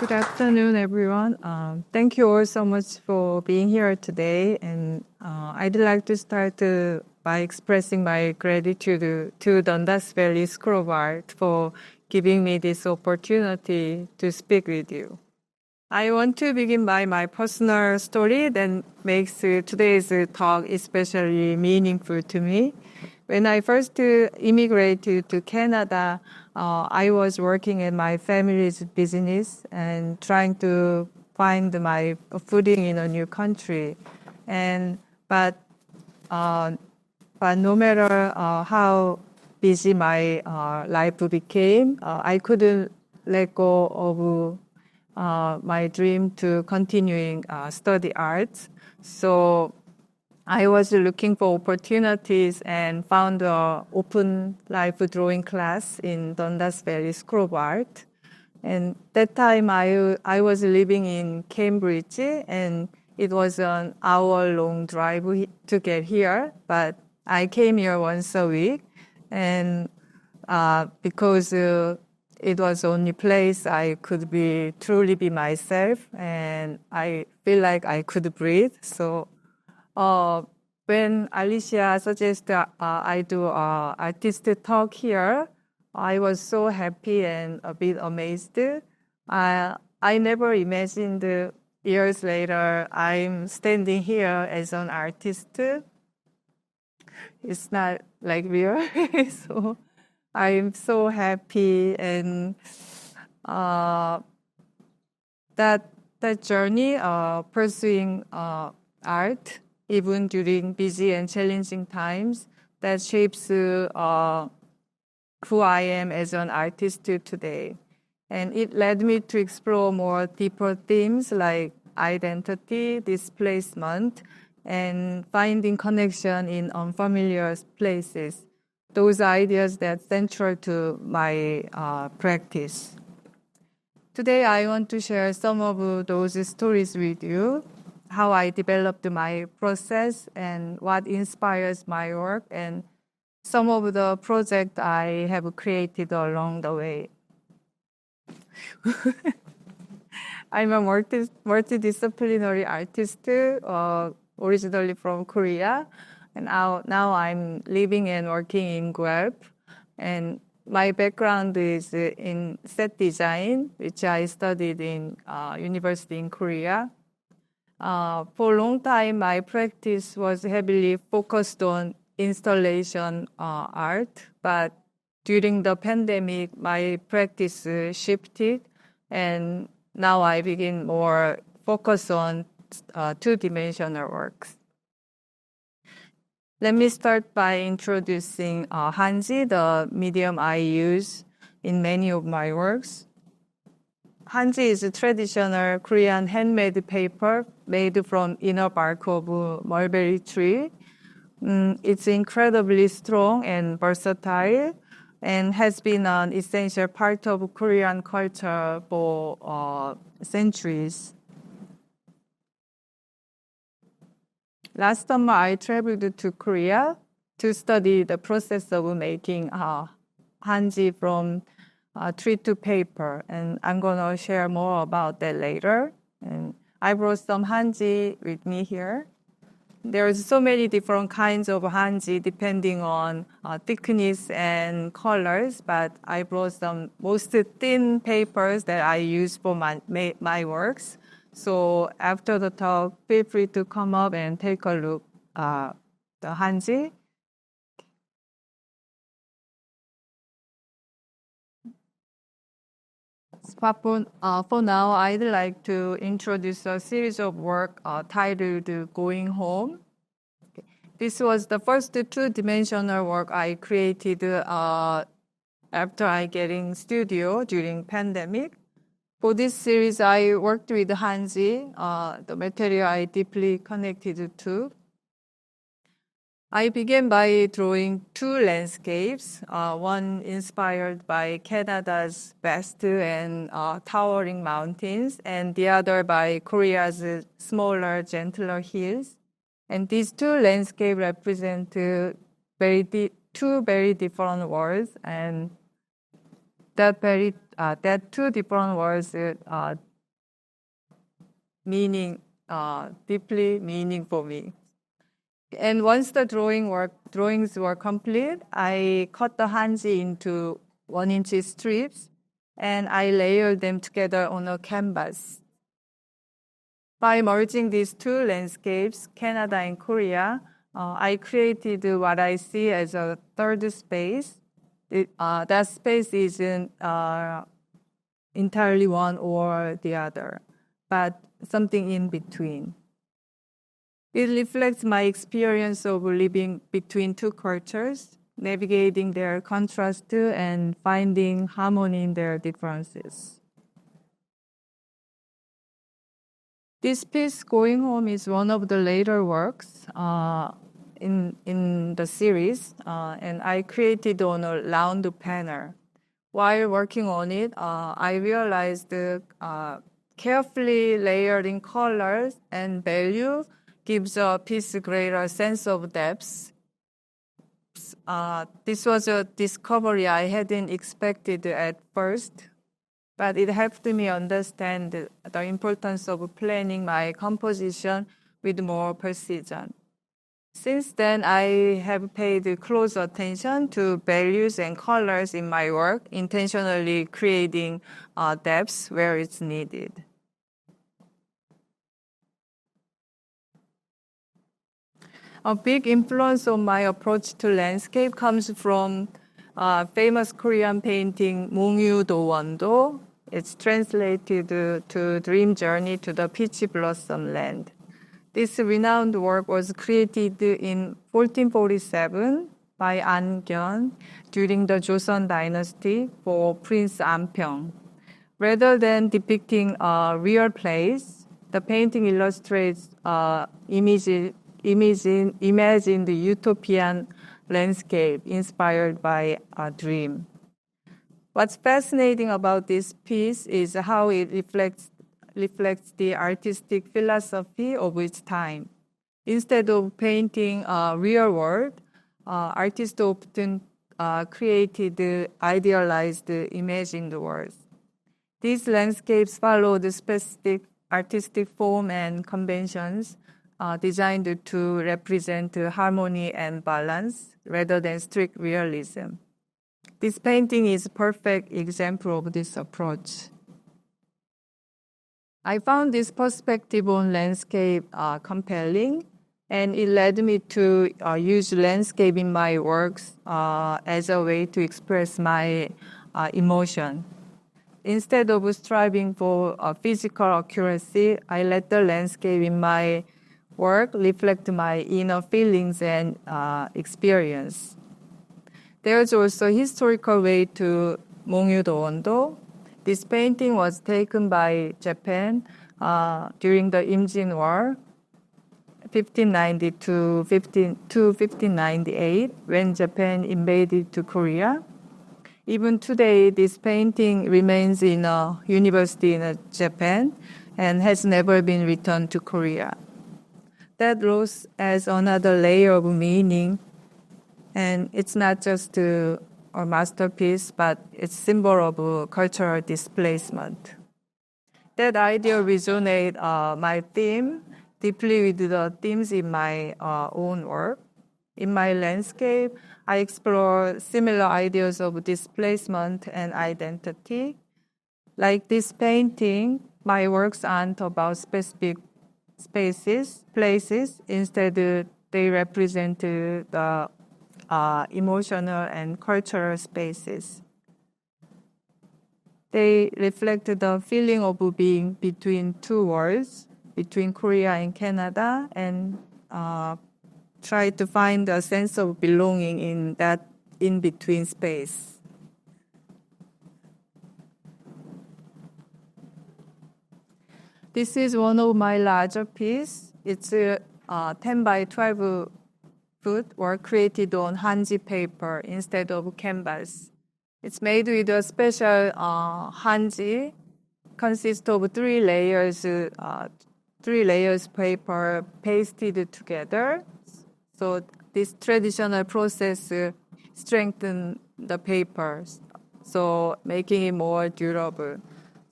Good afternoon, everyone. Thank you all so much for being here today. And I'd like to start by expressing my gratitude to Dundas Valley School of Art for giving me this opportunity to speak with you. I want to begin by my personal story that makes today's talk especially meaningful to me. When I first immigrated to Canada, I was working in my family's business and trying to find my footing in a new country. But no matter how busy my life became, I couldn't let go of my dream to continuing study arts. So I was looking for opportunities and found an open life drawing class in Dundas Valley School of Art. And that time I was living in Cambridge, and it was an hour-long drive to get here. But I came here once a week, and because it was the only place I could truly be myself, and I feel like I could breathe. So when Alicia suggested I do artist talk here, I was so happy and a bit amazed. I never imagined years later I'm standing here as an artist. It's not like real. So I'm so happy, and that journey pursuing art, even during busy and challenging times, that shapes who I am as an artist today. And it led me to explore more deeper themes like identity, displacement, and finding connection in unfamiliar places. Those ideas that are central to my practice. Today, I want to share some of those stories with you, how I developed my process and what inspires my work, and some of the projects I have created along the way. I'm a multidisciplinary artist, originally from Korea, and now I'm living and working in Guelph. And my background is in set design, which I studied in university in Korea. For a long time, my practice was heavily focused on installation art, but during the pandemic, my practice shifted, and now I begin more focus on two-dimensional works. Let me start by introducing Hanji, the medium I use in many of my works. Hanji is a traditional Korean handmade paper made from inner bark of mulberry tree. It's incredibly strong and versatile, and has been an essential part of Korean culture for centuries. Last summer, I traveled to Korea to study the process of making Hanji from tree to paper, and I'm going to share more about that later. And I brought some Hanji with me here. There's so many different kinds of Hanji depending on thickness and colors, but I brought some most thin papers that I use for my works. So after the talk, feel free to come up and take a look at the Hanji. For now, I'd like to introduce a series of work titled Going Home. Okay. This was the first two-dimensional work I created after I get in studio during pandemic. For this series, I worked with Hanji, the material I deeply connected to. I began by drawing two landscapes, one inspired by Canada's vast and towering mountains, and the other by Korea's smaller, gentler hills. And these two landscapes represent two very different worlds, and that two different worlds deeply meaning for me. And once the drawings were complete, I cut the Hanji into 1-inch strips, and I layered them together on a canvas. By merging these two landscapes, Canada and Korea, I created what I see as a third space. That space isn't entirely one or the other, but something in between. It reflects my experience of living between two cultures, navigating their contrast and finding harmony in their differences. This piece, Going Home, is one of the later works in the series, and I created on a round panel. While working on it, I realized carefully layering colors and value gives a piece a greater sense of depth. This was a discovery I hadn't expected at first, but it helped me understand the importance of planning my composition with more precision. Since then, I have paid close attention to values and colors in my work, intentionally creating depth where it's needed. A big influence on my approach to landscape comes from famous Korean painting Mongyu Do Won-do. It's translated to Dream Journey to the Peach Blossom Land. This renowned work was created in 1447 by An Gyeon during the Joseon dynasty for Prince Anpyeong. Rather than depicting a real place, the painting illustrates imagined utopian landscape inspired by a dream. What's fascinating about this piece is how it reflects the artistic philosophy of its time. Instead of painting a real world, artists often created idealized imagined worlds. These landscapes follow the specific artistic form and conventions designed to represent harmony and balance rather than strict realism. This painting is a perfect example of this approach. I found this perspective on landscape compelling, and it led me to use landscape in my works as a way to express my emotion. Instead of striving for physical accuracy, I let the landscape in my work reflect my inner feelings and experience. There's also a historical way to Mongyu Do Won-do. This painting was taken by Japan during the Imjin War, 1590 to 1598, when Japan invaded to Korea. Even today, this painting remains in a university in Japan and has never been returned to Korea. That loss adds another layer of meaning, and it's not just a masterpiece, but it's symbol of cultural displacement. That idea resonates my theme deeply with the themes in my own work. In my landscape, I explore similar ideas of displacement and identity. Like this painting, my works aren't about specific places. Instead, they represent the emotional and cultural spaces. They reflect the feeling of being between two worlds, between Korea and Canada, and try to find a sense of belonging in that in-between space. This is one of my larger pieces. It's a 10 by 12 foot work created on Hanji paper instead of canvas. It's made with a special Hanji, consists of three layers paper pasted together. So this traditional process strengthens the paper, so making it more durable.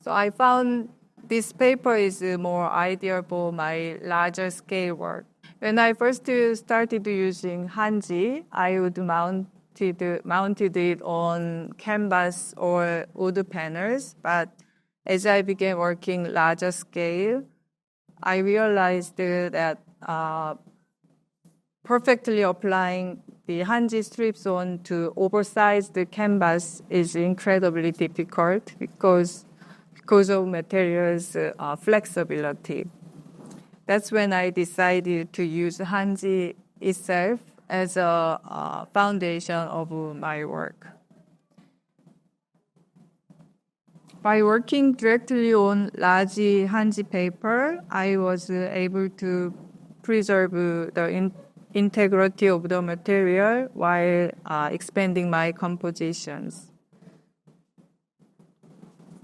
So I found this paper is more ideal for my larger scale work. When I first started using Hanji, I would mounted it on canvas or wood panels, but as I began working larger scale, I realized that perfectly applying the Hanji strips onto oversized canvas is incredibly difficult because of materials flexibility. That's when I decided to use Hanji itself as a foundation of my work. By working directly on large Hanji paper, I was able to preserve the integrity of the material while expanding my compositions.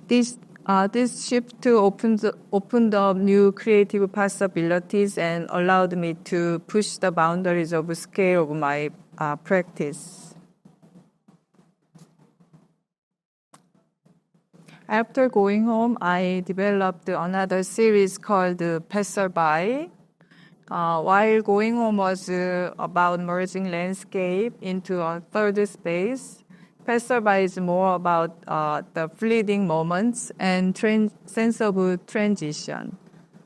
This shift opened up new creative possibilities and allowed me to push the boundaries of scale of my practice. After going home, I developed another series called Passerby. While going home was about merging landscape into a third space, Passerby is more about the fleeting moments and sense of transition,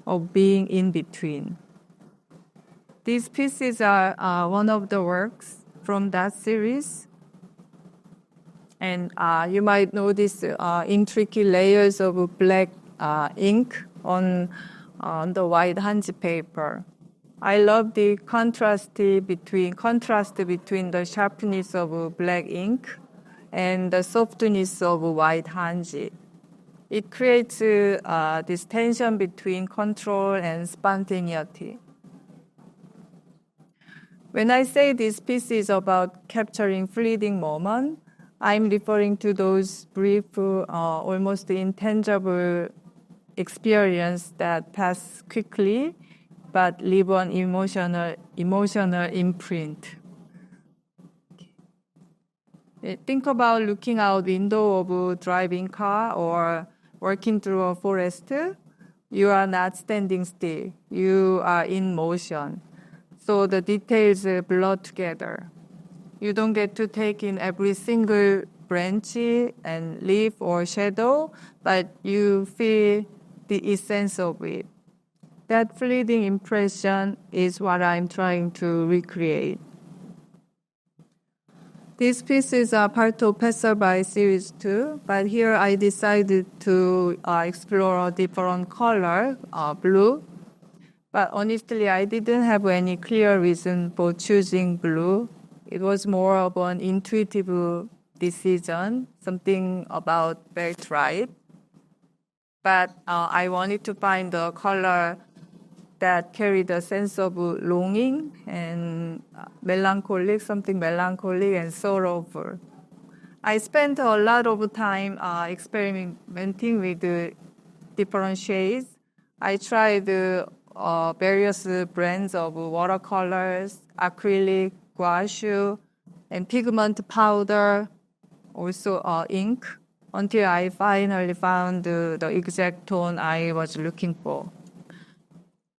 of being in between. These pieces are one of the works from that series. And you might notice intricate layers of black ink on the white Hanji paper. I love the contrast between the sharpness of black ink and the softness of white Hanji. It creates this tension between control and spontaneity. When I say this piece is about capturing fleeting moments, I'm referring to those brief, almost intangible experience that pass quickly but leave an emotional imprint. Think about looking out window of a driving car or walking through a forest. You are not standing still. You are in motion. So the details blur together. You don't get to take in every single branch and leaf or shadow, but you feel the essence of it. That fleeting impression is what I'm trying to recreate. These pieces are part of Passerby series too, but here I decided to explore a different color, blue. But honestly, I didn't have any clear reason for choosing blue. It was more of an intuitive decision, something about felt right. But I wanted to find a color that carried a sense of longing and something melancholic and sorrowful. I spent a lot of time experimenting with different shades. I tried various brands of watercolors, acrylic, gouache, and pigment powder, also ink, until I finally found the exact tone I was looking for.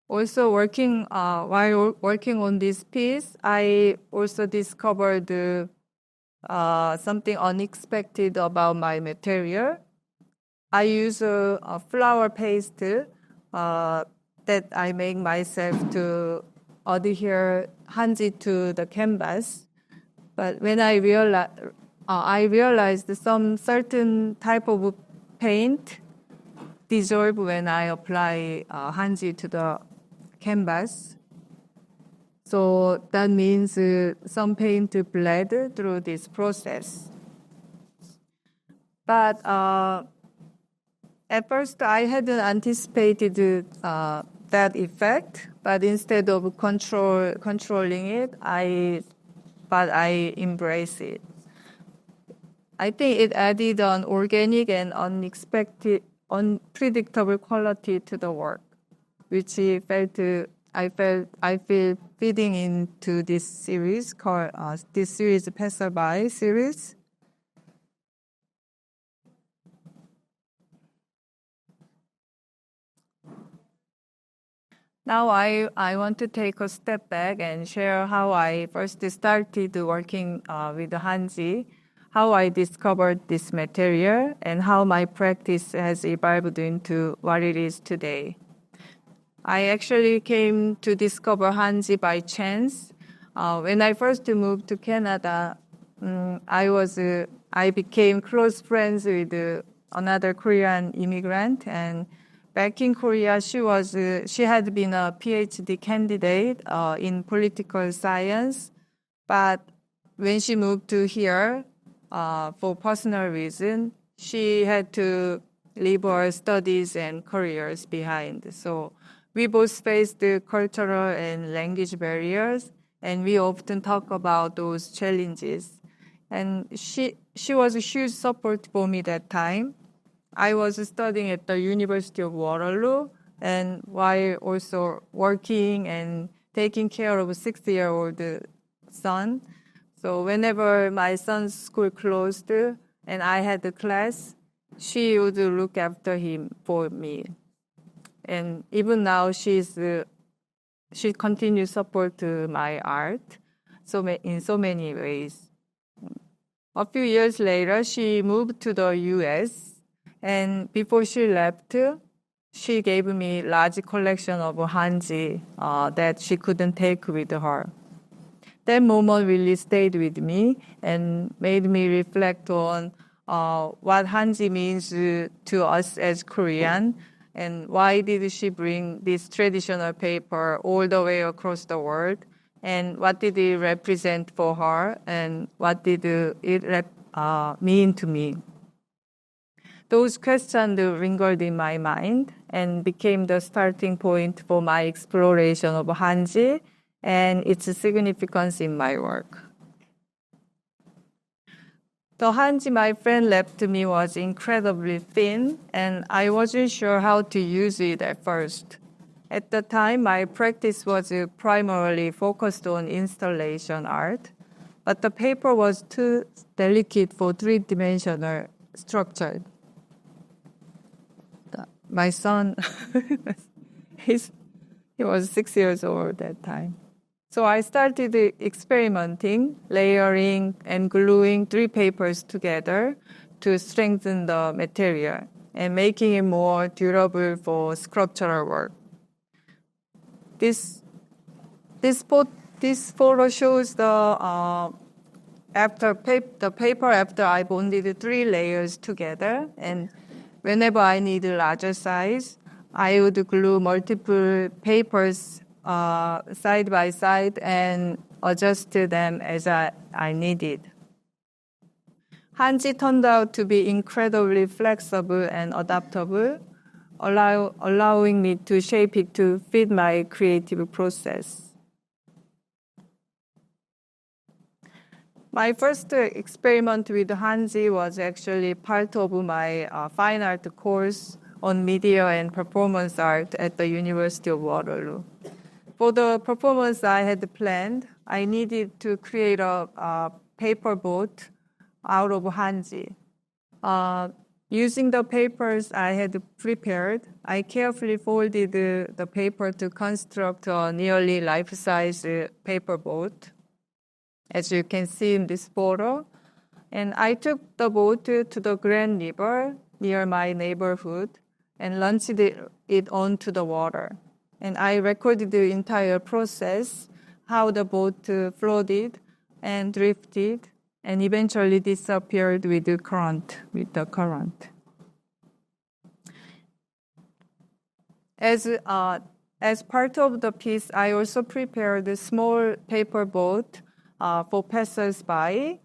Also, while working on this piece, I also discovered something unexpected about my material. I use a flower paste that I make myself to adhere Hanji to the canvas. But when I realized some certain type of paint dissolve when I apply Hanji to the canvas. So that means some paint bled through this process. But at first I hadn't anticipated that effect, but instead of controlling it, I embrace it. I think it added an organic and unpredictable quality to the work, which I feel fitting into this series called Passerby series. Now I want to take a step back and share how I first started working with Hanji, how I discovered this material, and how my practice has evolved into what it is today. I actually came to discover Hanji by chance. When I first moved to Canada, I became close friends with another Korean immigrant, and back in Korea, she had been a PhD candidate in political science, but when she moved to here for personal reason, she had to leave her studies and careers behind. So we both faced the cultural and language barriers, and we often talk about those challenges. And she was a huge support for me that time. I was studying at the University of Waterloo, and while also working and taking care of a 6-year-old son. So whenever my son's school closed and I had a class, she would look after him for me. And even now, she continues support my art in so many ways. A few years later, she moved to the U.S., and before she left, she gave me large collection of Hanji that she couldn't take with her. That moment really stayed with me and made me reflect on what Hanji means to us as Korean, and why did she bring this traditional paper all the way across the world, and what did it represent for her, and what did it mean to me. Those questions lingered in my mind and became the starting point for my exploration of Hanji and its significance in my work. The Hanji my friend left me was incredibly thin, and I wasn't sure how to use it at first. At the time, my practice was primarily focused on installation art, but the paper was too delicate for three-dimensional structure. My son, he was 6 years old at that time. So I started experimenting, layering and gluing 3 papers together to strengthen the material and making it more durable for sculptural work. This photo shows the paper after I bonded 3 layers together, and whenever I need a larger size, I would glue multiple papers side by side and adjust them as I needed. Hanji turned out to be incredibly flexible and adaptable, allowing me to shape it to fit my creative process. My first experiment with Hanji was actually part of my fine art course on media and performance art at the University of Waterloo. For the performance I had planned, I needed to create a paper boat out of Hanji. Using the papers I had prepared, I carefully folded the paper to construct a nearly life-size paper boat, as you can see in this photo. And I took the boat to the Grand River near my neighborhood and launched it onto the water. And I recorded the entire process, how the boat floated and drifted and eventually disappeared with the current. As part of the piece, I also prepared a small paper boat for passers-by.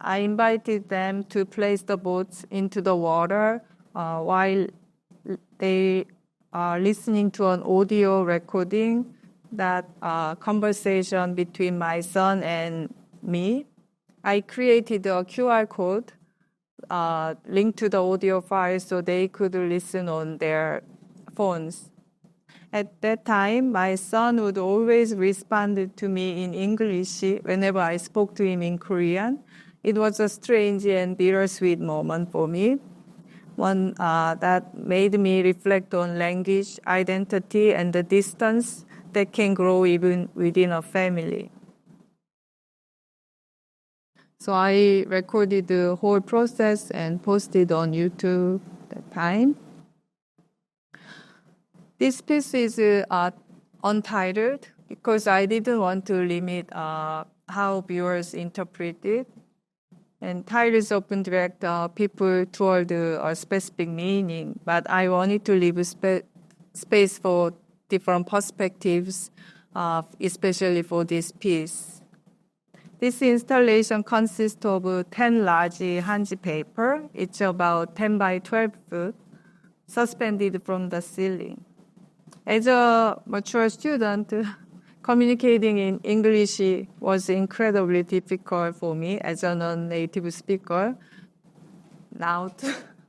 I invited them to place the boats into the water while they are listening to an audio recording, that conversation between my son and me. I created a QR code linked to the audio file so they could listen on their phones. At that time, my son would always respond to me in English whenever I spoke to him in Korean. It was a strange and bittersweet moment for me. one that made me reflect on language, identity, and the distance that can grow even within a family. So I recorded the whole process and posted on YouTube at that time. This piece is untitled because I didn't want to limit how viewers interpret it. And titles often direct people toward a specific meaning, but I wanted to leave space for different perspectives, especially for this piece. This installation consists of 10 large Hanji paper. It's about 10 by 12 foot, suspended from the ceiling. As a mature student, communicating in English was incredibly difficult for me as a non-native speaker.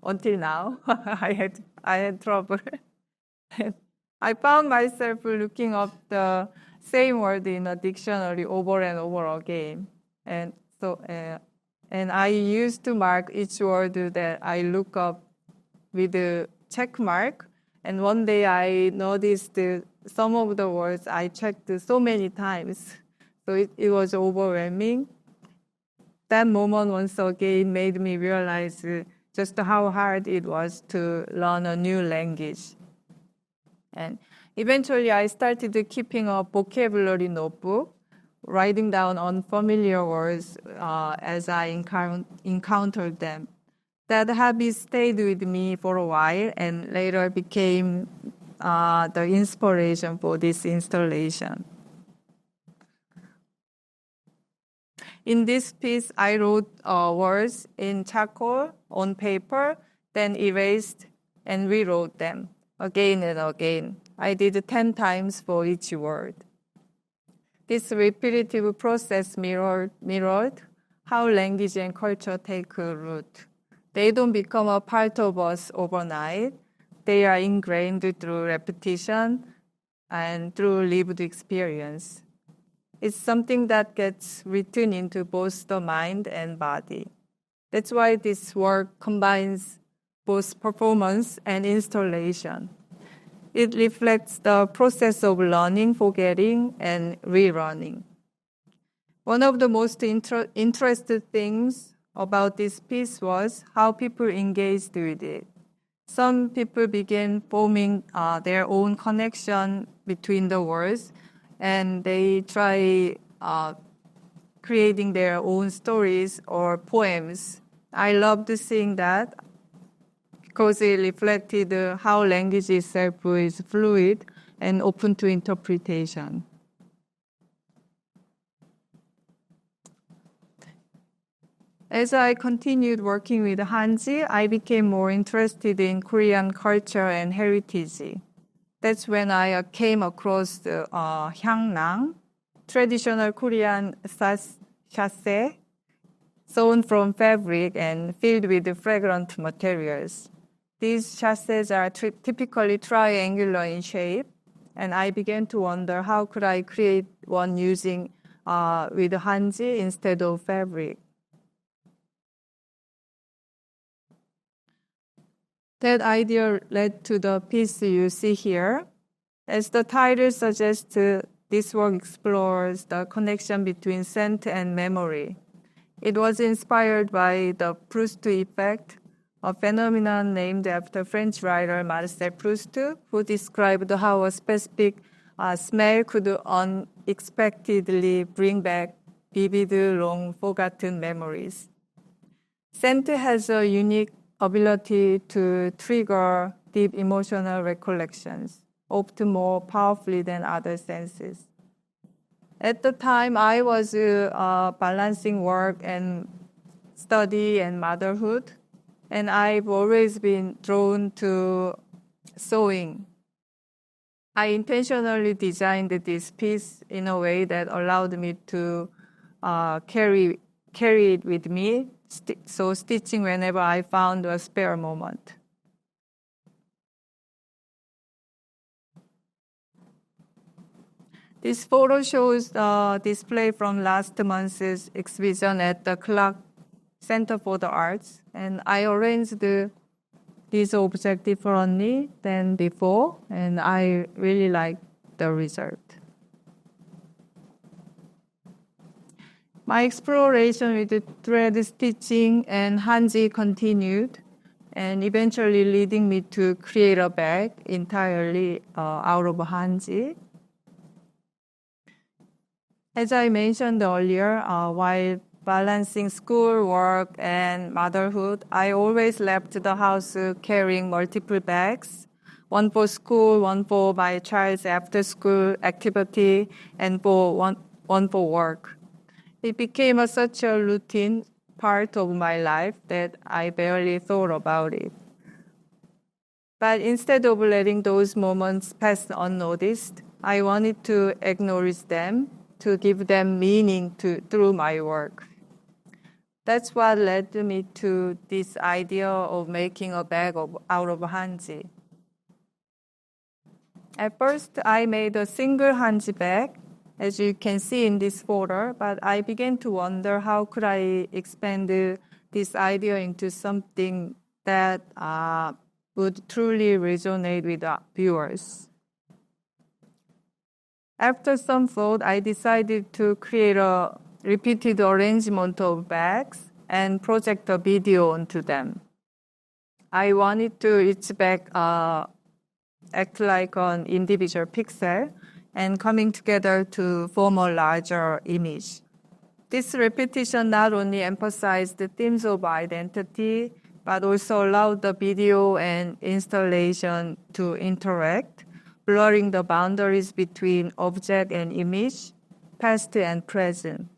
Until now, I had trouble. I found myself looking up the same word in a dictionary over and over again, and I used to mark each word that I look up with a check mark. And one day I noticed some of the words I checked so many times, so it was overwhelming. That moment once again made me realize just how hard it was to learn a new language. And eventually I started keeping a vocabulary notebook, writing down unfamiliar words as I encountered them. That habit stayed with me for a while and later became the inspiration for this installation. In this piece, I wrote words in charcoal on paper, then erased and rewrote them again and again. I did 10 times for each word. This repetitive process mirrored how language and culture take root. They don't become a part of us overnight. They are ingrained through repetition and through lived experience. It's something that gets written into both the mind and body. That's why this work combines both performance and installation. It reflects the process of learning, forgetting, and relearning. One of the most interesting things about this piece was how people engaged with it. Some people began forming their own connection between the words, and they try creating their own stories or poems. I loved seeing that because it reflected how language itself is fluid and open to interpretation. As I continued working with Hanji, I became more interested in Korean culture and heritage. That's when I came across the Hyangnang, traditional Korean sachet, sewn from fabric and filled with fragrant materials. These sachets are typically triangular in shape, and I began to wonder how could I create one using with Hanji instead of fabric. That idea led to the piece you see here. As the title suggests, this work explores the connection between scent and memory. It was inspired by the Proust effect, a phenomenon named after French writer Marcel Proust, who described how a specific smell could unexpectedly bring back vivid, long-forgotten memories. Scent has a unique ability to trigger deep emotional recollections, often more powerfully than other senses. At the time, I was balancing work and study and motherhood, and I've always been drawn to sewing. I intentionally designed this piece in a way that allowed me to carry it with me, so stitching whenever I found a spare moment. This photo shows the display from last month's exhibition at the Clark Center for the Arts, and I arranged this object differently than before, and I really like the result. My exploration with the thread stitching and Hanji continued, and eventually leading me to create a bag entirely out of Hanji. As I mentioned earlier, while balancing school, work, and motherhood, I always left the house carrying multiple bags, one for school, one for my child's after-school activity, and one for work. It became such a routine part of my life that I barely thought about it. But instead of letting those moments pass unnoticed, I wanted to acknowledge them, to give them meaning through my work. That's what led me to this idea of making a bag out of Hanji. At first, I made a single Hanji bag, as you can see in this photo, but I began to wonder how could I expand this idea into something that would truly resonate with viewers. After some thought, I decided to create a repeated arrangement of bags and project a video onto them. I wanted to each bag act like an individual pixel and coming together to form a larger image. This repetition not only emphasized the themes of identity, but also allowed the video and installation to interact, blurring the boundaries between object and image, past and present.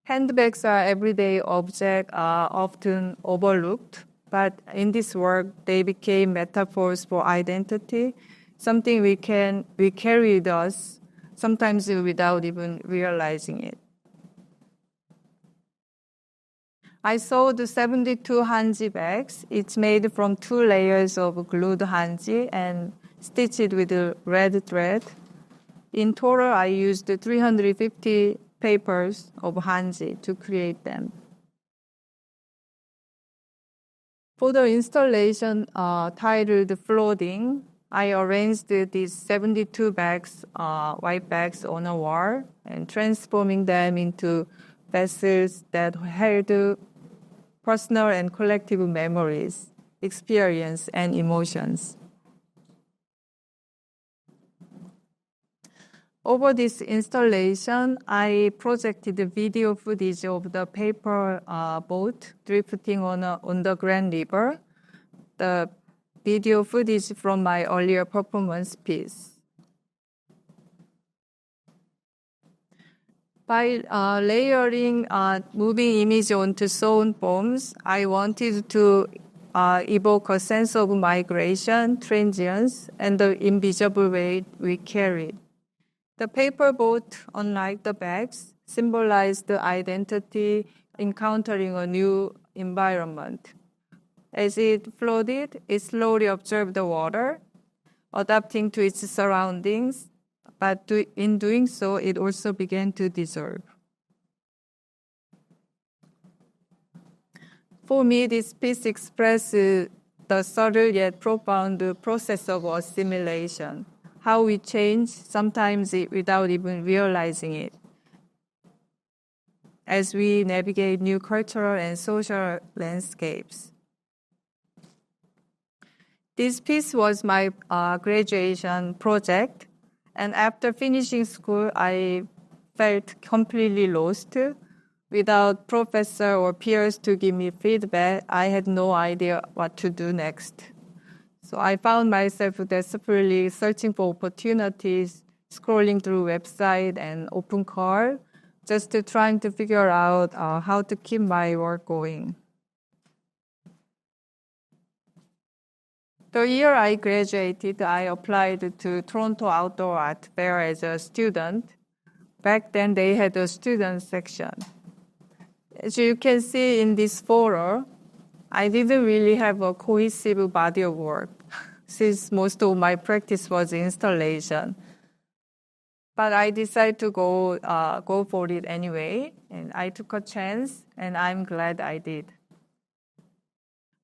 Handbags are everyday objects, often overlooked, but in this work, they became metaphors for identity, something we carry with us, sometimes without even realizing it. I sewed 72 Hanji bags. It's made from 2 layers of glued Hanji and stitched with red thread. In total, I used 350 papers of Hanji to create them. For the installation titled Floating, I arranged these 72 bags, white bags on a wall and transforming them into vessels that held personal and collective memories, experience, and emotions. Over this installation, I projected the video footage of the paper boat drifting on the Grand River, the video footage from my earlier performance piece. By layering moving image onto sewn forms, I wanted to evoke a sense of migration, transience, and the invisible weight we carried. The paper boat, unlike the bags, symbolized the identity encountering a new environment. As it floated, it slowly observed the water, adapting to its surroundings, but in doing so, it also began to dissolve. For me, this piece expresses the subtle yet profound process of assimilation, how we change, sometimes without even realizing it, as we navigate new cultural and social landscapes. This piece was my graduation project, and after finishing school, I felt completely lost. Without professor or peers to give me feedback, I had no idea what to do next. So I found myself desperately searching for opportunities, scrolling through website and open call, just trying to figure out how to keep my work going. The year I graduated, I applied to Toronto Outdoor Art Fair as a student. Back then, they had a student section. As you can see in this photo, I didn't really have a cohesive body of work since most of my practice was installation. But I decided to go for it anyway, and I took a chance, and I'm glad I did.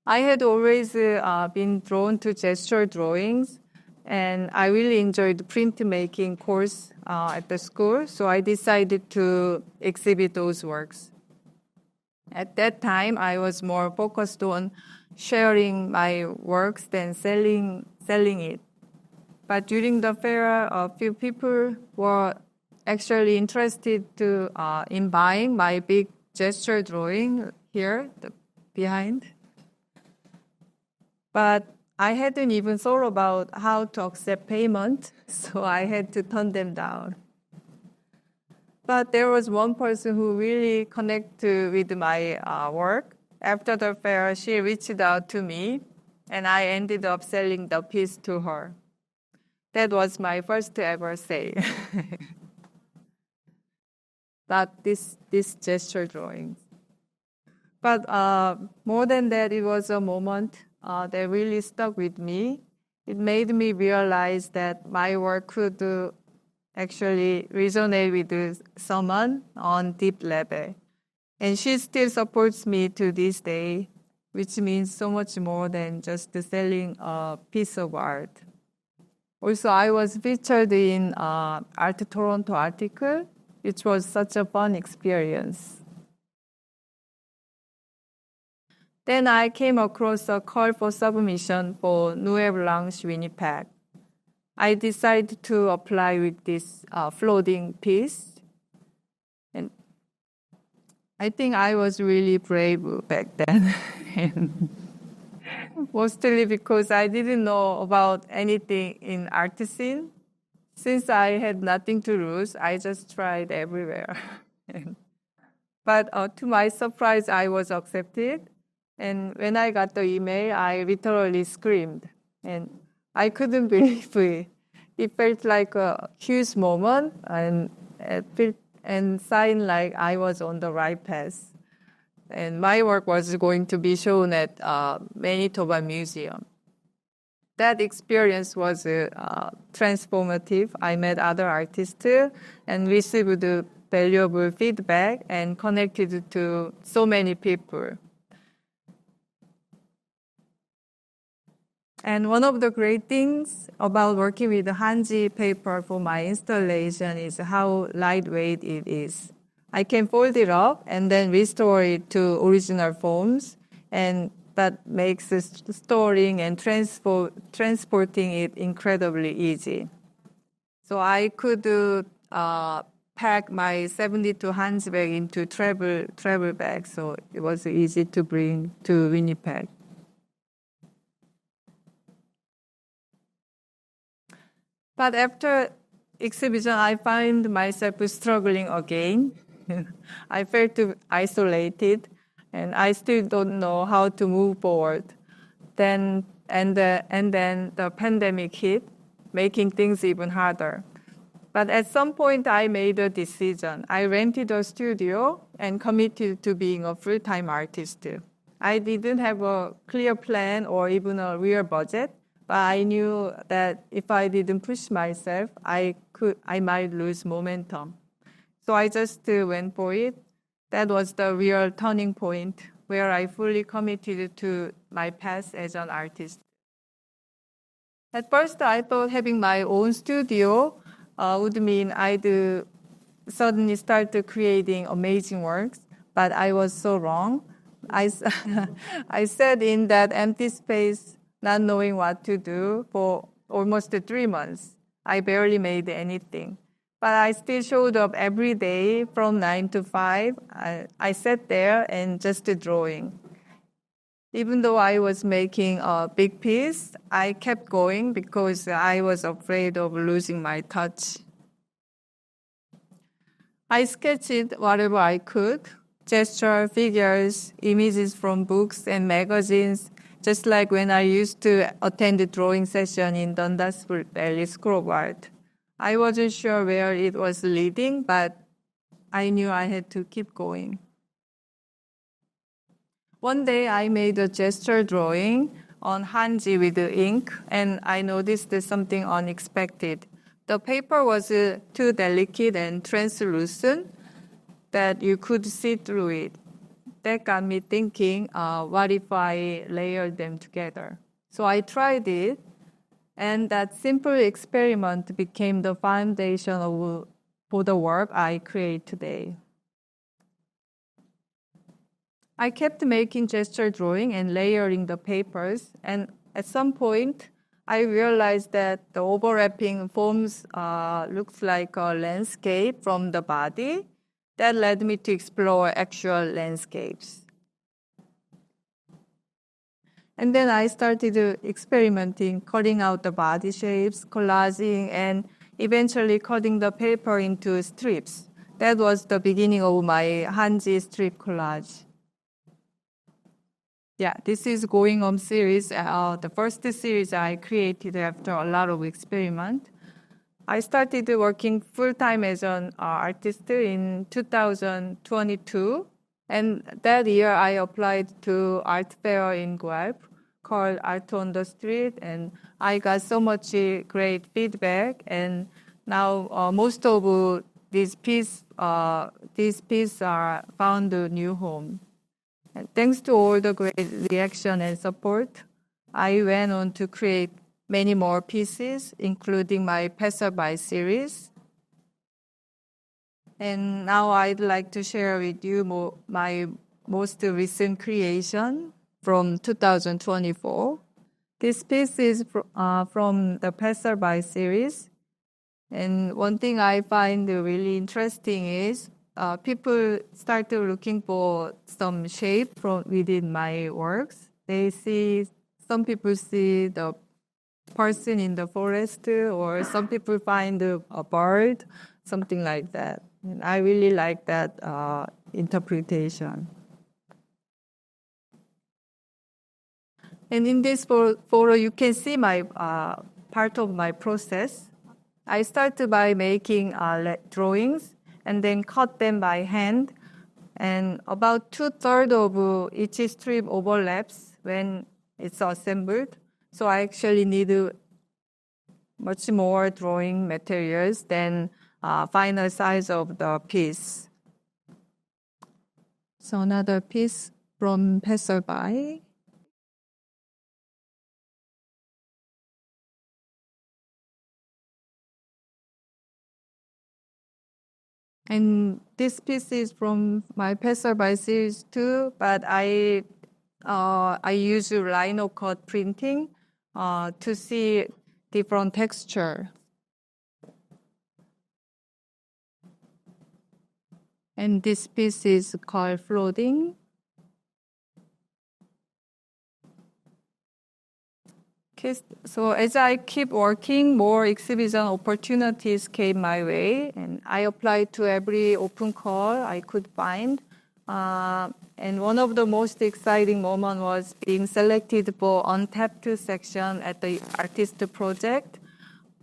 I had always been drawn to gesture drawings, and I really enjoyed the printmaking course at the school, so I decided to exhibit those works. At that time, I was more focused on sharing my works than selling it. But during the fair, a few people were actually interested in buying my big gesture drawing here, behind. But I hadn't even thought about how to accept payment, so I had to turn them down. But there was one person who really connected with my work. After the fair, she reached out to me, and I ended up selling the piece to her. That was my first ever sale. Not this gesture drawing. But more than that, it was a moment that really stuck with me. It made me realize that my work could actually resonate with someone on deep level. And she still supports me to this day, which means so much more than just selling a piece of art. Also, I was featured in Art Toronto article, which was such a fun experience. Then I came across a call for submission for Nueve Blanche Winnipeg. I decided to apply with this floating piece. And I think I was really brave back then. Mostly because I didn't know about anything in art scene. Since I had nothing to lose, I just tried everywhere. But to my surprise, I was accepted. And when I got the email, I literally screamed. And I couldn't believe it. It felt like a huge moment and seemed like I was on the right path. And my work was going to be shown at Manitoba Museum. That experience was transformative. I met other artists and received valuable feedback and connected to so many people. And one of the great things about working with the Hanji paper for my installation is how lightweight it is. I can fold it up and then restore it to original forms, and that makes storing and transporting it incredibly easy. So I could pack my 72 Hanji bag into travel bag, so it was easy to bring to Winnipeg. But after exhibition, I found myself struggling again. I felt isolated, and I still don't know how to move forward. Then the pandemic hit, making things even harder. But at some point, I made a decision. I rented a studio and committed to being a full-time artist. I didn't have a clear plan or even a real budget. But I knew that if I didn't push myself, I might lose momentum. So I just went for it. That was the real turning point where I fully committed to my path as an artist. At first, I thought having my own studio would mean I'd suddenly start creating amazing works, but I was so wrong. I sat in that empty space not knowing what to do for almost 3 months. I barely made anything. But I still showed up every day from 9 to 5. I sat there and just drawing. Even though I was making a big piece, I kept going because I was afraid of losing my touch. I sketched whatever I could, gesture, figures, images from books and magazines, just like when I used to attend a drawing session in Dundas Valley School of Art. I wasn't sure where it was leading, but I knew I had to keep going. One day I made a gesture drawing on Hanji with ink, and I noticed something unexpected. The paper was too delicate and translucent that you could see through it. that got me thinking, what if I layered them together? So I tried it, and that simple experiment became the foundation for the work I create today. I kept making gesture drawing and layering the papers, and at some point, I realized that the overlapping forms looks like a landscape from the body. That led me to explore actual landscapes. And then I started experimenting, cutting out the body shapes, collaging, and eventually cutting the paper into strips. That was the beginning of my Hanji strip collage. Yeah, this is Going On series, the first series I created after a lot of experiment. I started working full-time as an artist in 2022, and that year I applied to art fair in Guelph called Art on the Street, and I got so much great feedback, and now most of these pieces are found a new home. And thanks to all the great reaction and support, I went on to create many more pieces, including my Passerby series. And now I'd like to share with you my most recent creation from 2024. This piece is from the Passerby series. And one thing I find really interesting is people started looking for some shape from within my works. Some people see the person in the forest, or some people find a bird, something like that. And I really like that interpretation. And in this photo, you can see my part of my process. I started by making drawings and then cut them by hand. And about 2/3 of each strip overlaps when it's assembled. So I actually need much more drawing materials than final size of the piece. So another piece from Passerby. And this piece is from my Passerby series too, but I use lino cut printing to see different texture. And this piece is called Floating. So as I keep working, more exhibition opportunities came my way, and I applied to every open call I could find. And one of the most exciting moments was being selected for Untapped section at the Artist Project,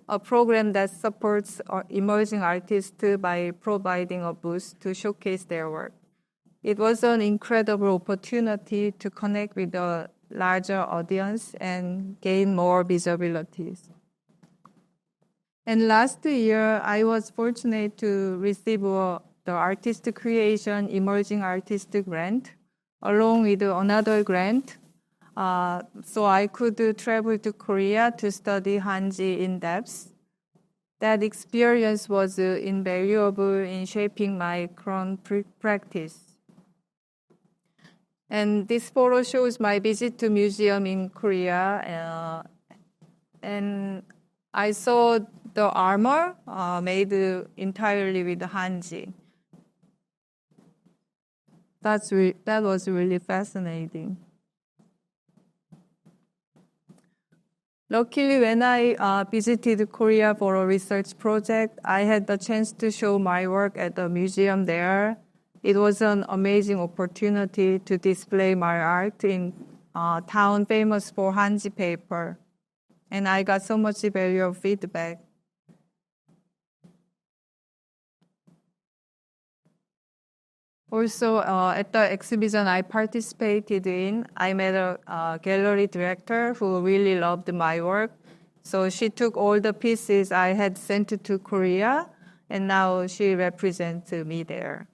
a program that supports emerging artists by providing a booth to showcase their work. It was an incredible opportunity to connect with a larger audience and gain more visibilities. And last year, I was fortunate to receive the Artist Creation Emerging Artist Grant, along with another grant. So I could travel to Korea to study Hanji in depth. That experience was invaluable in shaping my current practice. And this photo shows my visit to museum in Korea. And I saw the armor made entirely with Hanji. That was really fascinating. Luckily, when I visited Korea for a research project, I had the chance to show my work at the museum there. It was an amazing opportunity to display my art in a town famous for Hanji paper. And I got so much valuable feedback. Also, at the exhibition I participated in, I met a gallery director who really loved my work. So she took all the pieces I had sent to Korea, and now she represents me there.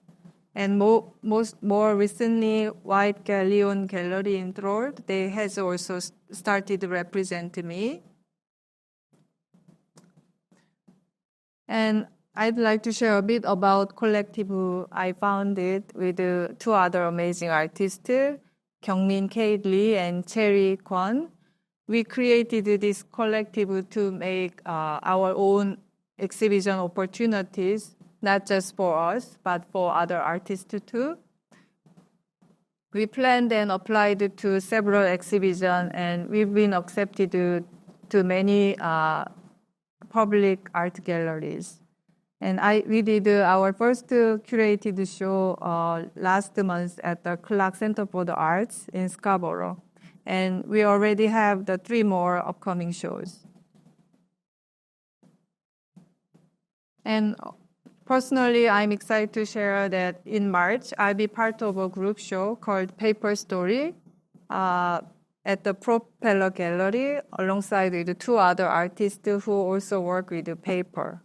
And more recently, White Galleon Gallery in Thrord, they has also started to represent me. And I'd like to share a bit about collective I founded with two other amazing artists, Kyungmin K. Lee and Cherry Kwon. We created this collective to make our own exhibition opportunities, not just for us, but for other artists too. We planned and applied to several exhibitions, and we've been accepted to many public art galleries. And we did our first curated show last month at the Clark Center for the Arts in Scarborough. And we already have the 3 more upcoming shows. And personally, I'm excited to share that in March, I'll be part of a group show called Paper Story at the Propeller Gallery alongside with 2 other artists who also work with the paper.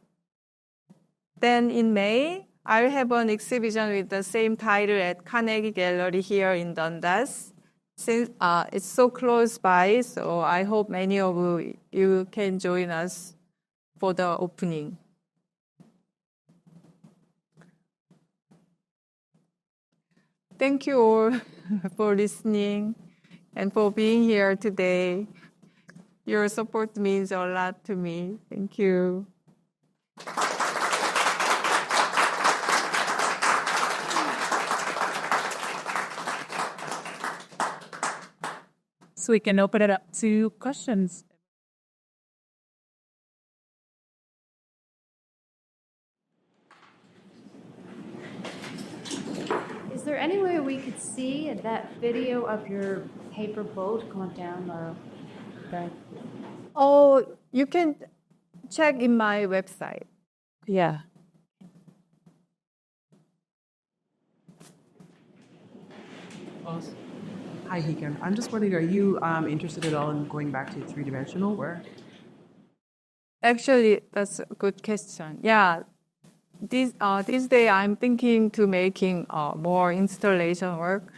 Then in May, I'll have an exhibition with the same title at Carnegie Gallery here in Dundas. Since it's so close by, so I hope many of you can join us for the opening. Thank you all for listening and for being here today. Your support means a lot to me. Thank you. So we can open it up to questions. Is there any way we could see that video of your paper boat going down or that? Oh, you can check in my website. Yeah. Awesome. Hi, Heejung. I'm just wondering, are you interested at all in going back to three-dimensional work? Actually, that's a good question. Yeah, this day I'm thinking to making more installation work.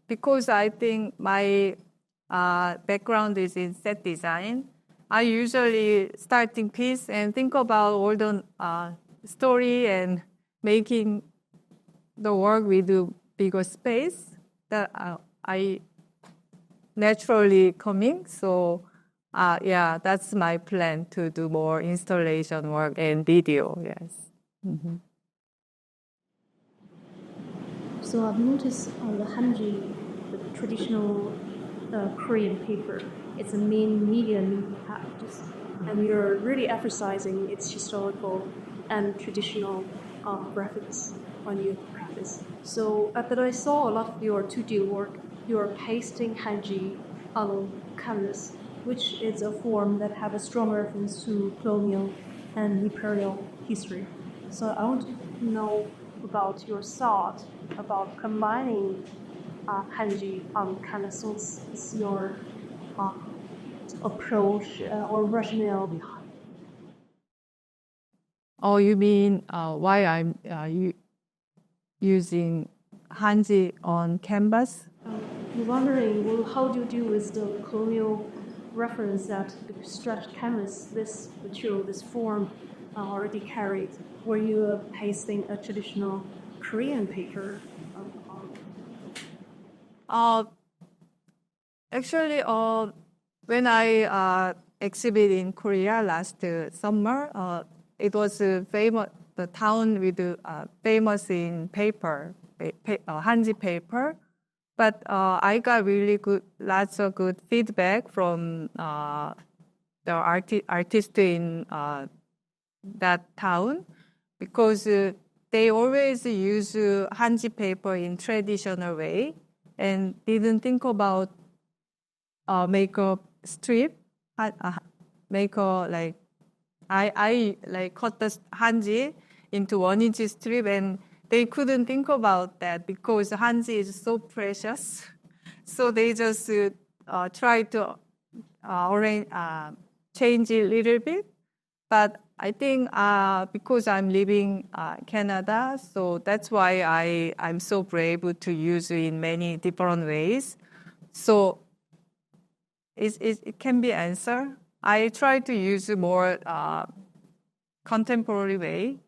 Because I think my background is in set design, I usually starting piece and think about all the story and making the work with the bigger space that I naturally coming. So yeah, that's my plan to do more installation work and video, yes. Mm-hmm. So I've noticed on the Hanji, the traditional Korean paper, it's a main medium you have, and you're really emphasizing its historical and traditional graphics on your graphics. So, but I saw a lot of your 2D work, you're pasting Hanji on canvas, which is a form that have a strong reference to colonial and imperial history. So I want to know about your thought about combining Hanji on canvas. Is your approach or rationale behind? Oh, you mean why I'm using Hanji on canvas? I'm wondering, well, how do you deal with the colonial reference that the stretched canvas, this material, this form, already carried? Were you pasting a traditional Korean paper? Actually, when I exhibit in Korea last summer, it was famous. The town with famous in paper, Hanji paper. But I got really lots of good feedback from the artists in that town, because they always use Hanji paper in traditional way and didn't think about make a strip, make a like I like cut the Hanji into 1-inch strip, and they couldn't think about that because Hanji is so precious. So they just try to change it a little bit. But I think because I'm living Canada, so that's why I'm so brave to use it in many different ways. So it can be answered. I try to use more contemporary way.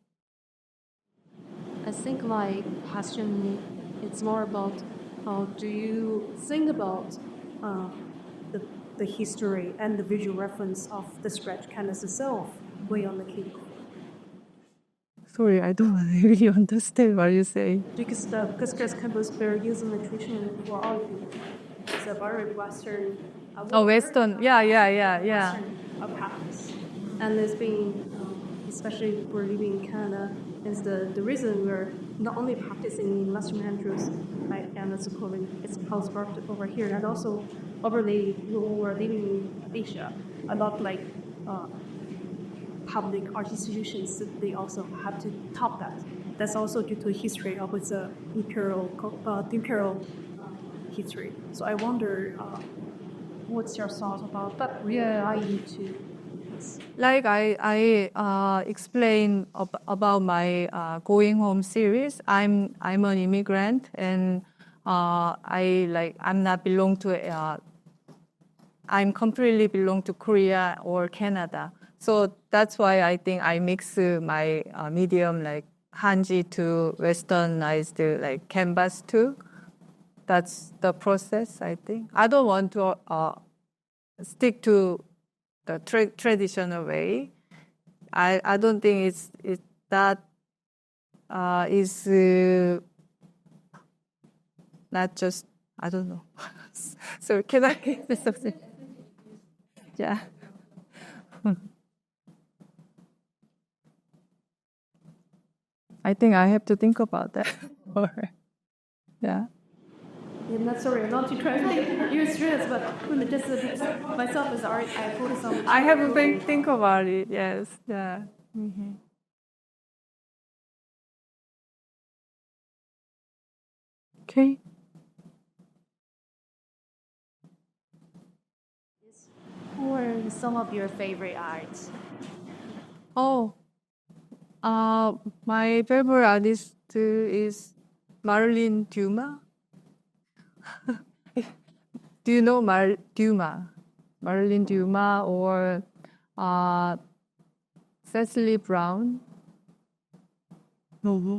I think my question it's more about how do you think about the history and the visual reference of the scratch canvas itself way on the key. Sorry, I don't really understand what you say. Because the scratch canvas we're using the traditional for all people. It's a very Western. Western. Yeah. Western practice. And it's been, especially for living in Canada, is the reason we're not only practicing in Western countries, right, and it's outsourced over here, and also overly when we're living in Asia, a lot like public art institutions, they also have to top that. That's also due to history of its imperial history. So I wonder, what's your thoughts about that related to? Like I explained about my Going Home series. I'm an immigrant, and I'm not belong to. I'm completely belong to Korea or Canada. So that's why I think I mix my medium like Hanji to westernized like canvas too. That's the process, I think. I don't want to stick to the traditional way. I don't think it's that is not just, I don't know. So can I get something? Yeah. I think I have to think about that. Yeah. I'm not sorry, not to translate your stress, but just myself is art. I focus on. I have to think about it. Yes. Yeah. Mm-hmm. Okay. Who are some of your favorite arts? Oh, my favorite artist is Marilyn Dumas. Do you know Dumas? Marilyn Dumas or Cecily Brown? Mm-hmm.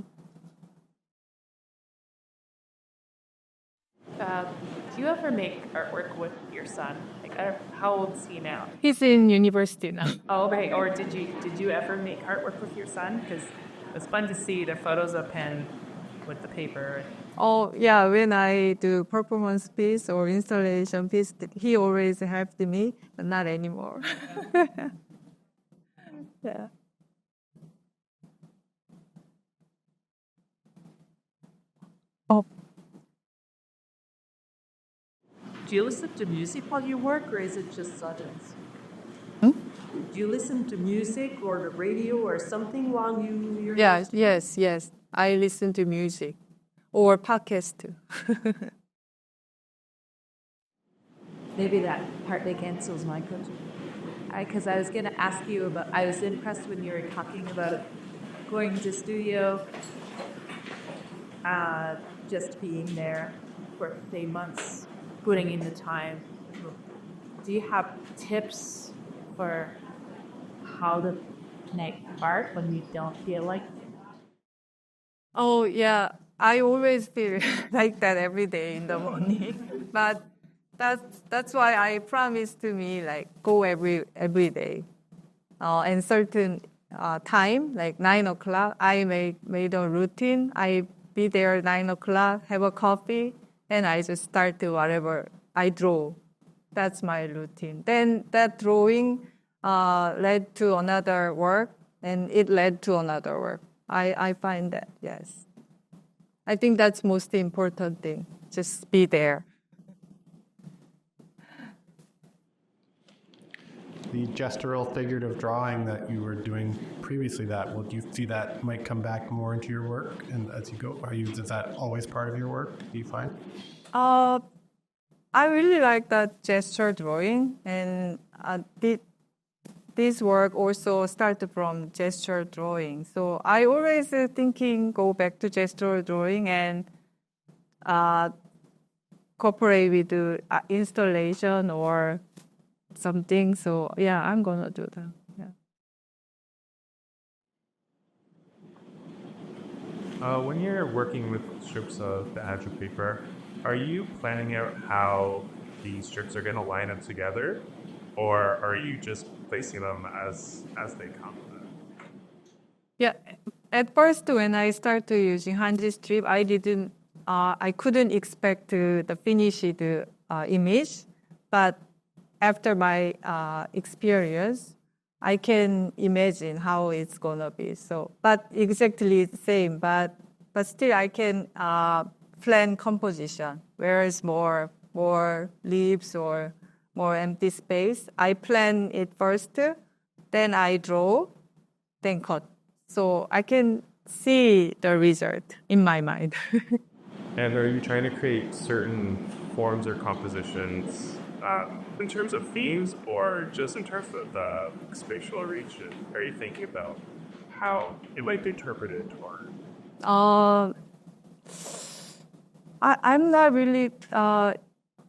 Do you ever make artwork with your son? Like, how old is he now? He's in university now. Oh, okay. Or did you ever make artwork with your son? Because it's fun to see the photos of him with the paper. Oh, yeah, when I do performance piece or installation piece, he always helped me, but not anymore. Yeah. Oh, Do you listen to music while you work, or is it just silence? Hmm? Do you listen to music or the radio or something while you're... yeah, yes. I listen to music or podcast too. Maybe that partly cancels my question. Because I was going to ask you about, I was impressed when you were talking about going to studio, just being there for 3 months, putting in the time. Do you have tips for how to make art when you don't feel like it? Oh, yeah. I always feel like that every day in the morning. But that's why I promise to me, like, go every day. And certain time, like 9 o'clock, I made a routine. I be there at 9 o'clock, have a coffee, and I just start to whatever I draw. That's my routine. Then that drawing led to another work, and it led to another work. I find that, yes. I think that's most important thing. Just be there. The gestural figurative drawing that you were doing previously, do you see that might come back more into your work? And as you go, is that always part of your work, do you find? I really like that gesture drawing, and this work also started from gesture drawing. So I always thinking go back to gesture drawing and cooperate with the installation or something. So yeah, I'm gonna do that. Yeah. When you're working with strips of the agile paper, are you planning out how these strips are going to line up together, or are you just placing them as they come? Yeah, at first when I started using Hanji strip, I couldn't expect the finished image, but after my experience, I can imagine how it's gonna be. So, but exactly the same, but still I can plan composition. Whereas more leaves or more empty space, I plan it first, then I draw, then cut. So I can see the result in my mind. And are you trying to create certain forms or compositions in terms of themes, or just in terms of the spatial region? Are you thinking about how it might be interpreted, or? I'm not really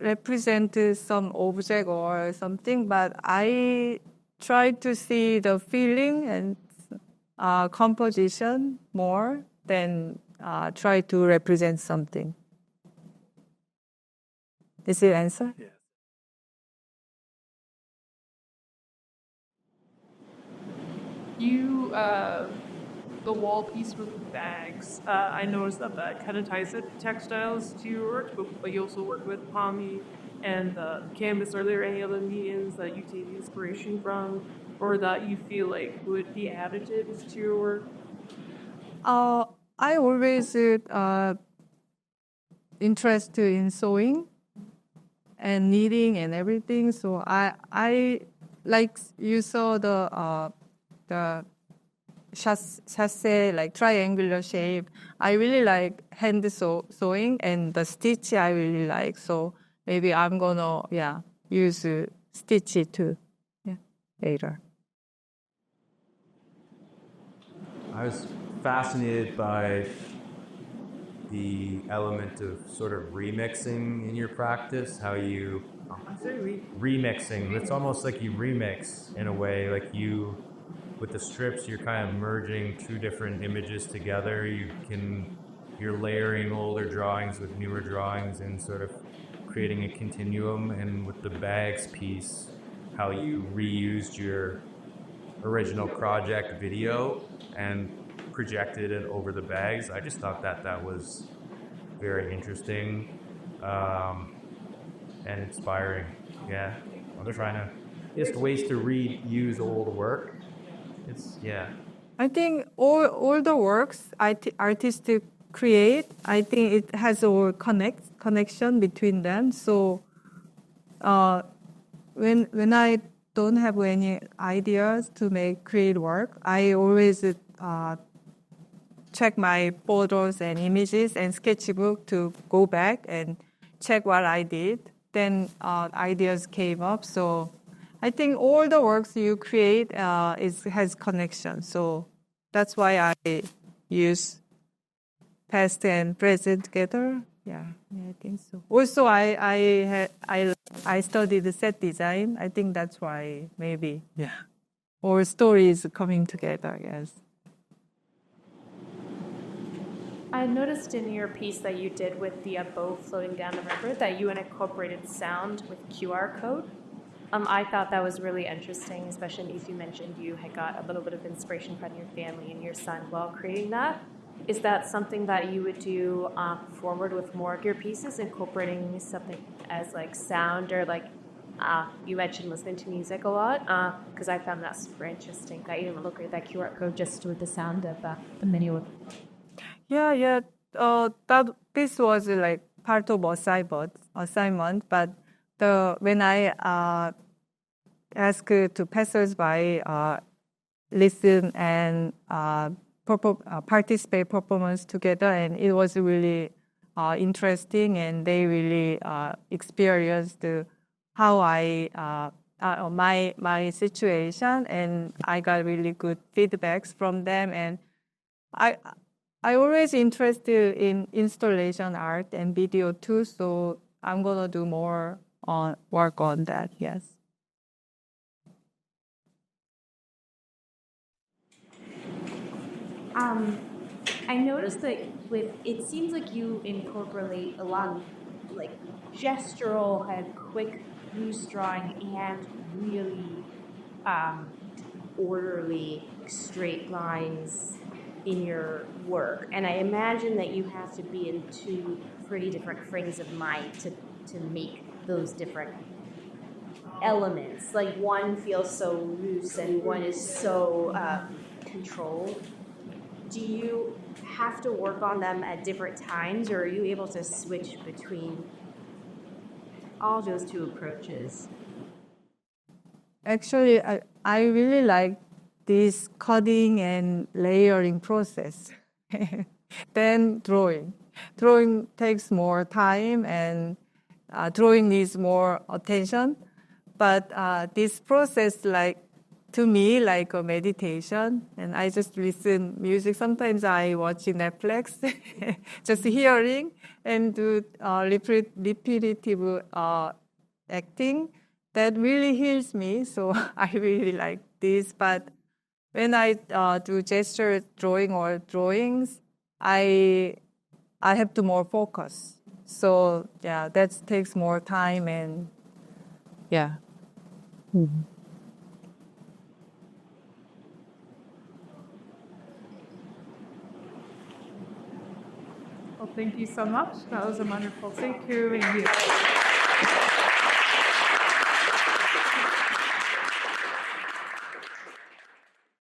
represent some object or something, but I try to see the feeling and composition more than try to represent something. Is it answer? Yes. You, the wall piece with the bags, I noticed that kind of ties it textiles to your work, but you also work with Pommy and the canvas. Are there any other mediums that you take inspiration from, or that you feel like would be additives to your work? I always interested in sewing and knitting and everything. So I like you saw the chassis like triangular shape. I really like hand sewing, and the stitch I really like. So maybe I'm gonna use stitch too later. I was fascinated by the element of sort of remixing in your practice, how you remixing. It's almost like you remix in a way, like you, with the strips, you're kind of merging two different images together. You're layering older drawings with newer drawings and sort of creating a continuum. And with the bags piece, how you reused your original project video and projected it over the bags. I just thought that was very interesting and inspiring. Yeah, I'm trying to just ways to reuse old work. I think all the works artists create, I think it has a connection between them. So when I don't have any ideas to create work, I always check my photos and images and sketchbook to go back and check what I did. Then ideas came up. So I think all the works you create has connection. So that's why I use past and present together. Yeah, I think so. Also, I studied set design. I think that's why maybe all stories coming together. Yes. I noticed in your piece that you did with the boat floating down the river that you incorporated sound with QR code. I thought that was really interesting, especially if you mentioned you had got a little bit of inspiration from your family and your son while creating that. Is that something that you would do forward with more of your pieces, incorporating something as like sound or like you mentioned listening to music a lot? Because I found that super interesting that you didn't look at that QR code just with the sound of the menu. Yeah. This was like part of assignment, but when I asked to passersby listen and participate performance together, and it was really interesting, and they really experienced how I my situation, and I got really good feedbacks from them. And I always interested in installation art and video too, so I'm gonna do more work on that. Yes. I noticed that it seems like you incorporate a lot of like gestural kind of quick loose drawing and really orderly straight lines in your work. And I imagine that you have to be in two pretty different frames of mind to make those different elements. Like one feels so loose and one is so controlled. Do you have to work on them at different times, or are you able to switch between all those two approaches? Actually, I really like this cutting and layering process. Then drawing. Drawing takes more time, and drawing needs more attention. But this process, to me, like a meditation, and I just listen music. Sometimes I watch Netflix, just hearing and do repetitive acting. That really heals me, so I really like this. But when I do gesture drawing or drawings, I have to more focus. So yeah, that takes more time, and yeah. Mm-hmm. Well, thank you so much. That was a wonderful. Thank you.